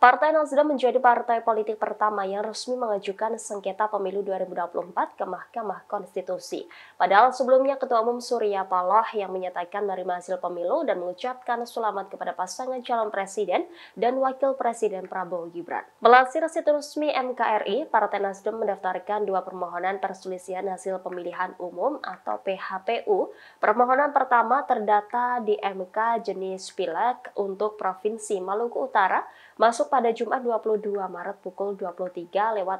Partai Nasdem menjadi partai politik pertama yang resmi mengajukan sengketa pemilu 2024 ke Mahkamah Konstitusi. Padahal sebelumnya Ketua Umum Surya Paloh yang menyatakan menerima hasil pemilu dan mengucapkan selamat kepada pasangan calon presiden dan wakil presiden Prabowo Gibran. Melansir situs resmi MKRI, Partai Nasdem mendaftarkan dua permohonan perselisihan hasil pemilihan umum atau PHPU. Permohonan pertama terdata di MK jenis Pileg untuk Provinsi Maluku Utara, masuk pada Jumat 22 Maret pukul 23:49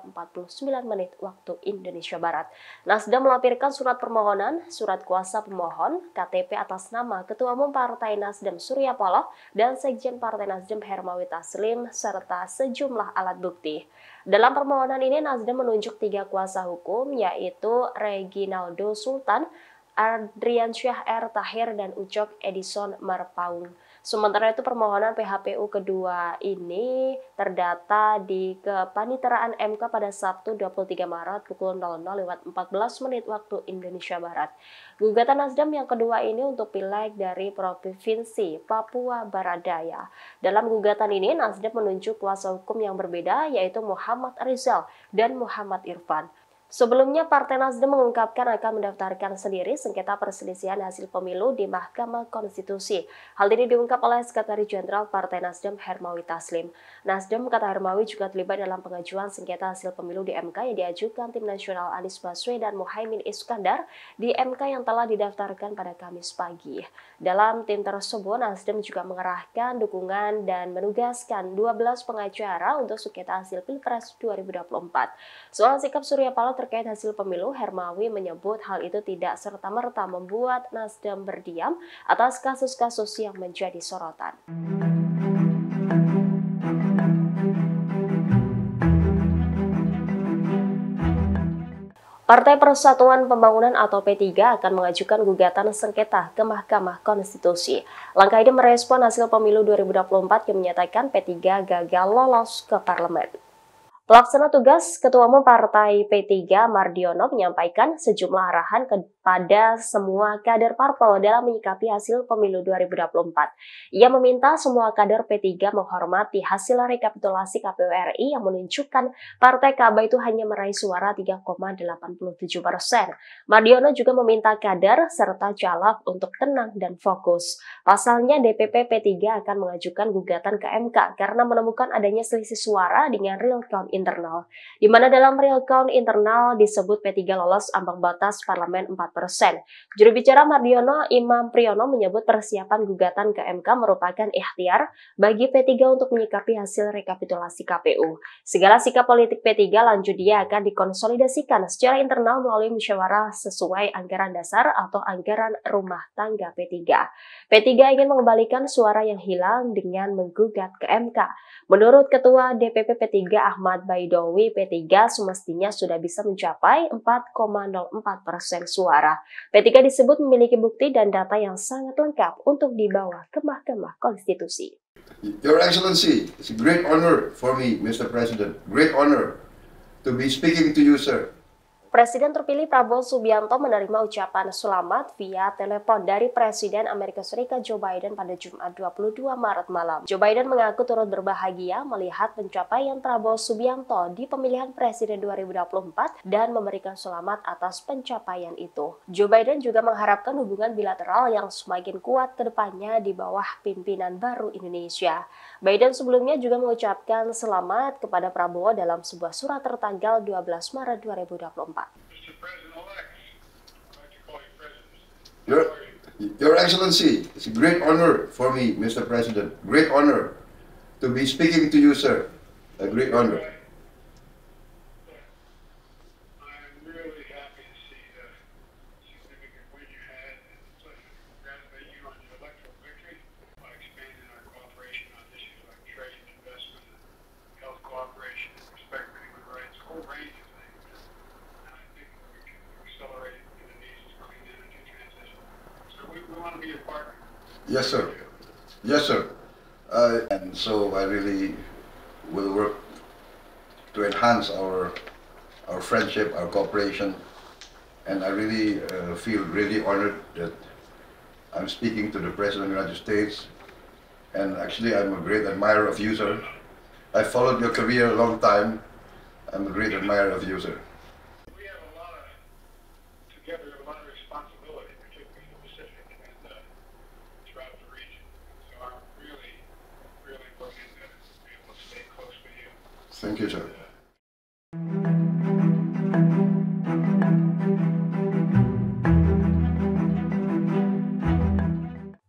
waktu Indonesia Barat. Nasdem melampirkan surat permohonan, surat kuasa pemohon, KTP atas nama Ketua Umum Partai Nasdem Surya Paloh dan Sekjen Partai Nasdem Hermawi Taslim serta sejumlah alat bukti. Dalam permohonan ini Nasdem menunjuk 3 kuasa hukum yaitu Reginaldo Sultan, Adriansyah R. Tahir, dan Ucok Edison Marpaung. Sementara itu permohonan PHPU kedua ini terdata di Kepaniteraan MK pada Sabtu 23 Maret pukul 00:14 waktu Indonesia Barat. Gugatan Nasdem yang kedua ini untuk Pileg dari Provinsi Papua Barat Daya. Dalam gugatan ini Nasdem menunjuk kuasa hukum yang berbeda yaitu Muhammad Rizal dan Muhammad Irfan. Sebelumnya, Partai Nasdem mengungkapkan akan mendaftarkan sendiri sengketa perselisihan hasil pemilu di Mahkamah Konstitusi. Hal ini diungkap oleh Sekretaris Jenderal Partai Nasdem Hermawi Taslim. Nasdem, kata Hermawi, juga terlibat dalam pengajuan sengketa hasil pemilu di MK yang diajukan Tim Nasional Anies Baswedan Muhaimin Iskandar di MK yang telah didaftarkan pada Kamis pagi. Dalam tim tersebut, Nasdem juga mengerahkan dukungan dan menugaskan 12 pengacara untuk sengketa hasil Pilpres 2024. Soal sikap Surya Paloh terkait hasil pemilu, Hermawi menyebut hal itu tidak serta-merta membuat Nasdem berdiam atas kasus-kasus yang menjadi sorotan. Partai Persatuan Pembangunan atau P3 akan mengajukan gugatan sengketa ke Mahkamah Konstitusi. Langkah ini merespon hasil pemilu 2024 yang menyatakan P3 gagal lolos ke parlemen. Pelaksana tugas Ketua Umum Partai P3 Mardiono menyampaikan sejumlah arahan kepada semua kader parpol dalam menyikapi hasil pemilu 2024. Ia meminta semua kader P3 menghormati hasil rekapitulasi KPU RI yang menunjukkan Partai Kaba itu hanya meraih suara 3,87%. Mardiono juga meminta kader serta caleg untuk tenang dan fokus. Pasalnya DPP P3 akan mengajukan gugatan ke MK karena menemukan adanya selisih suara dengan real count internal, di mana dalam real count internal disebut P3 lolos ambang batas parlemen 4%. Juru bicara Mardiono, Imam Priyono, menyebut persiapan gugatan ke MK merupakan ikhtiar bagi P3 untuk menyikapi hasil rekapitulasi KPU. Segala sikap politik P3 lanjut dia akan dikonsolidasikan secara internal melalui musyawarah sesuai anggaran dasar atau anggaran rumah tangga P3. P3 ingin mengembalikan suara yang hilang dengan menggugat ke MK. Menurut Ketua DPP P3 Ahmad Baidowi, P3 semestinya sudah bisa mencapai 4,04% suara. P3 disebut memiliki bukti dan data yang sangat lengkap untuk dibawa ke Mahkamah Konstitusi. Your Excellency, it's a great honor for me, Mr. President. Great honor to be speaking to you, sir. Presiden terpilih Prabowo Subianto menerima ucapan selamat via telepon dari Presiden Amerika Serikat Joe Biden pada Jumat 22 Maret malam. Joe Biden mengaku turut berbahagia melihat pencapaian Prabowo Subianto di pemilihan Presiden 2024 dan memberikan selamat atas pencapaian itu. Joe Biden juga mengharapkan hubungan bilateral yang semakin kuat ke depannya di bawah pimpinan baru Indonesia. Biden sebelumnya juga mengucapkan selamat kepada Prabowo dalam sebuah surat tertanggal 12 Maret 2024. Your Excellency, it's a great honor for me, Mr. President. Great honor to be speaking to you, sir. A great honor. I'm really happy to see the significant win you had, and it's a pleasure to congratulate you on your electoral victory by expanding our cooperation on issues like trade, investment, health cooperation, and respect for human rights, a whole range of things. And I think we can accelerate Indonesia's clean energy transition. So we want to be a partner. Yes, sir. Yes, sir. And so I really will work to enhance our friendship, our cooperation, and I really feel really honored that I'm speaking to the President of the United States, and actually I'm a great admirer of you, sir, I followed your career a long time. I'm a great admirer of you, sir. We have a lot of responsibility, particularly in the Pacific and throughout the region. So I'm really, really looking to be able to stay close with you. Thank you, sir.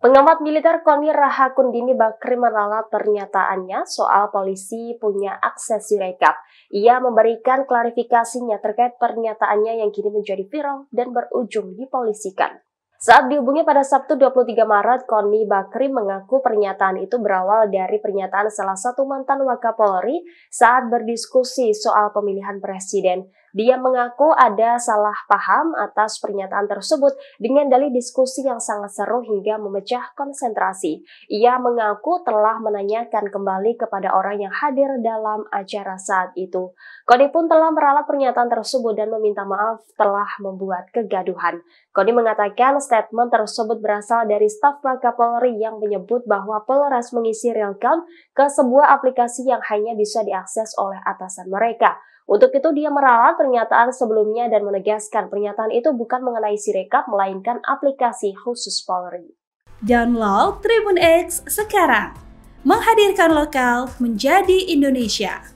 Pengamat militer Koni Rahakundini Bakri meralat pernyataannya soal polisi punya akses Sirekap. Ia memberikan klarifikasinya terkait pernyataannya yang kini menjadi viral dan berujung dipolisikan. Saat dihubungi pada Sabtu 23 Maret, Koni Bakri mengaku pernyataan itu berawal dari pernyataan salah satu mantan Wakapolri saat berdiskusi soal pemilihan presiden. Dia mengaku ada salah paham atas pernyataan tersebut dengan dalih diskusi yang sangat seru hingga memecah konsentrasi. Ia mengaku telah menanyakan kembali kepada orang yang hadir dalam acara saat itu. Koni pun telah meralat pernyataan tersebut dan meminta maaf telah membuat kegaduhan. Koni mengatakan statement tersebut berasal dari staf Wakapolri yang menyebut bahwa Polres mengisi real count ke sebuah aplikasi yang hanya bisa diakses oleh atasan mereka. Untuk itu dia meralat pernyataan sebelumnya dan menegaskan pernyataan itu bukan mengenai Sirekap melainkan aplikasi khusus Polri. Download Tribun X sekarang, menghadirkan lokal menjadi Indonesia.